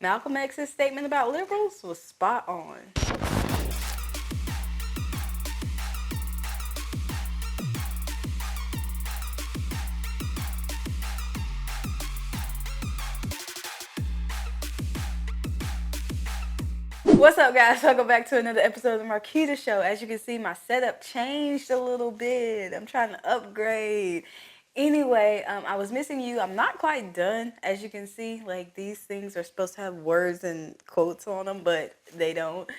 Malcolm X's statement about liberals was spot on. What's up, guys? Welcome back to another episode of the Marquita Show. As you can see, my setup changed a little bit. I'm trying to upgrade. Anyway, I was missing you. I'm not quite done. As you can see, like, these things are supposed to have words and quotes on them, but they don't.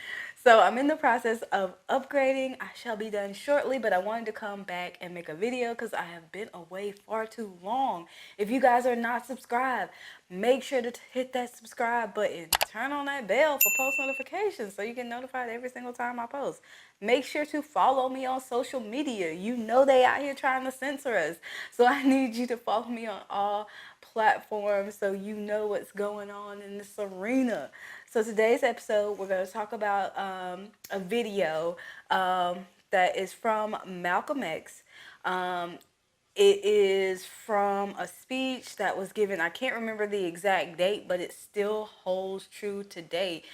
So I'm in the process of upgrading. I shall be done shortly, but I wanted to come back and make a video because I have been away far too long. If you guys are not subscribed, make sure to hit that subscribe button. Turn on that bell for post notifications so you get notified every single time I post. Make sure to follow me on social media. You know they out here trying to censor us. So I need you to follow me on all platforms so you know what's going on in this arena. So today's episode, we're going to talk about a video that is from Malcolm X. It is from a speech that was given. I can't remember the exact date, but it still holds true today.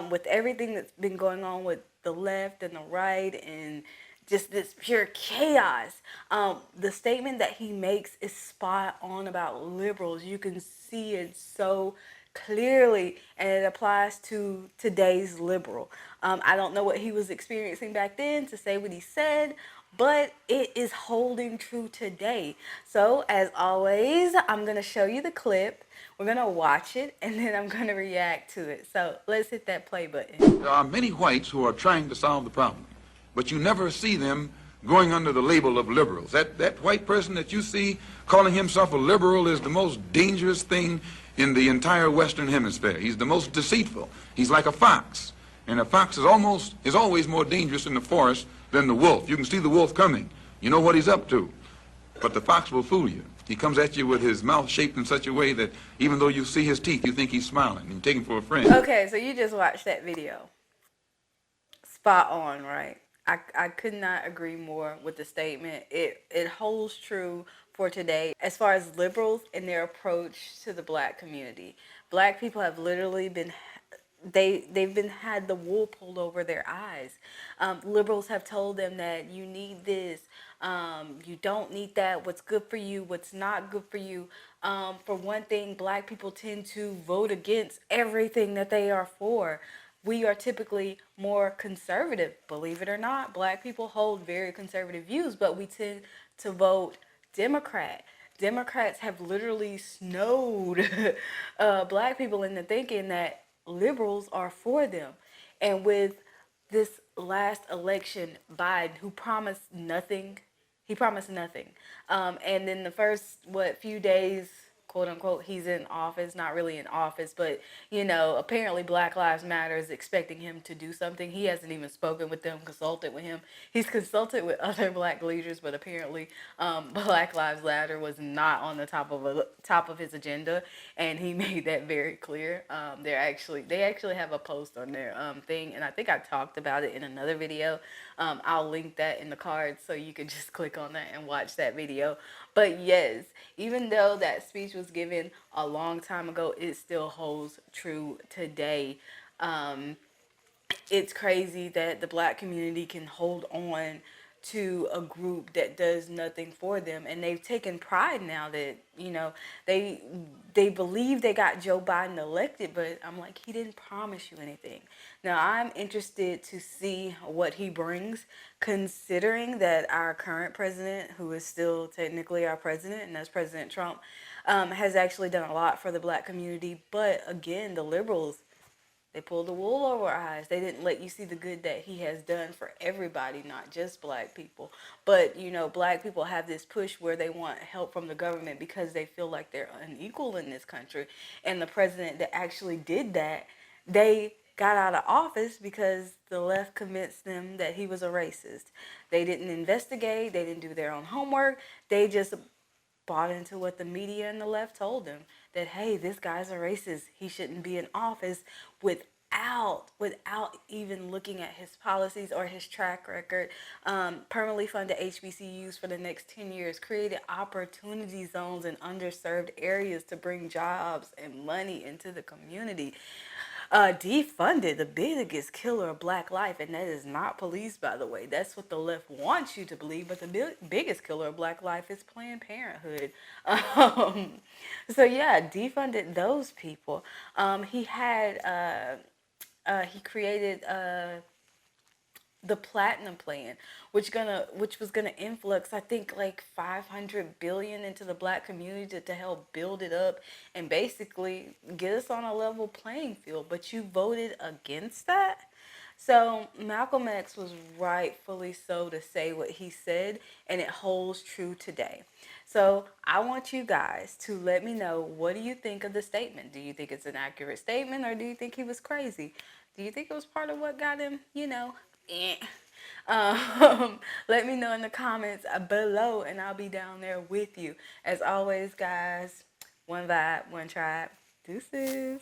With everything that's been going on with the left and the right and just this pure chaos, the statement that he makes is spot on about liberals. You can see it so clearly, and it applies to today's liberal. I don't know what he was experiencing back then to say what he said, but it is holding true today. So as always, I'm going to show you the clip. We're going to watch it, and then I'm going to react to it. So let's hit that play button. There are many whites who are trying to solve the problem, but you never see them going under the label of liberals. That white person that you see calling himself a liberal is the most dangerous thing in the entire Western Hemisphere. He's the most deceitful. He's like a fox, and a fox is always more dangerous in the forest than the wolf. You can see the wolf coming. You know what he's up to, but the fox will fool you. He comes at you with his mouth shaped in such a way that even though you see his teeth, you think he's smiling, and you take him for a friend. Okay, so you just watched that video. Spot on, right? I could not agree more with the statement. It holds true for today as far as liberals and their approach to the black community. Black people have literally been they've been had the wool pulled over their eyes. Liberals have told them that you need this, you don't need that, what's good for you, what's not good for you. For one thing, black people tend to vote against everything that they are for. We are typically more conservative, believe it or not. Black people hold very conservative views, but we tend to vote Democrat. Democrats have literally snowed black people into thinking that liberals are for them. And with this last election, Biden, who promised nothing, he promised nothing. And then the first, few days, quote unquote, he's in office, not really in office, but, apparently Black Lives Matter is expecting him to do something. He hasn't even spoken with them, consulted with him. He's consulted with other black leaders, but apparently Black Lives Matter was not on the top of his agenda, and he made that very clear. They actually have a post on their thing, and I think I talked about it in another video. I'll link that in the cards so you can just click on that and watch that video. But yes, even though that speech was given a long time ago, it still holds true today. It's crazy that the black community can hold on to a group that does nothing for them, and they've taken pride now that they believe they got Joe Biden elected, but I'm like, he didn't promise you anything. Now I'm interested to see what he brings, considering that our current president, who is still technically our president, and that's President Trump, has actually done a lot for the black community. But again, the liberals, they pulled the wool over our eyes. They didn't let you see the good that he has done for everybody, not just black people. But, black people have this push where they want help from the government because they feel like they're unequal in this country. And the president that actually did that, they got out of office because the left convinced them that he was a racist. They didn't investigate. They didn't do their own homework. They just bought into what the media and the left told them, that, hey, this guy's a racist. He shouldn't be in office, with without even looking at his policies or his track record. Permanently funded HBCUs for the next 10 years, created opportunity zones in underserved areas to bring jobs and money into the community. Defunded the biggest killer of black life, and that is not police, by the way. That's what the left wants you to believe, but the biggest killer of black life is Planned Parenthood. Um, so yeah, defunded those people. He created the platinum plan, which was gonna influx, I think, like 500 billion into the black community to help build it up and basically get us on a level playing field. But you voted against that. So Malcolm X was rightfully so to say what he said, and it holds true today. So I want you guys to let me know, what do you think of the statement? Do you think it's an accurate statement, or do you think he was crazy? Do you think it was part of what got him, eh. Let me know in the comments below, and I'll be down there with you. As always, guys, one vibe, one tribe. Deuces.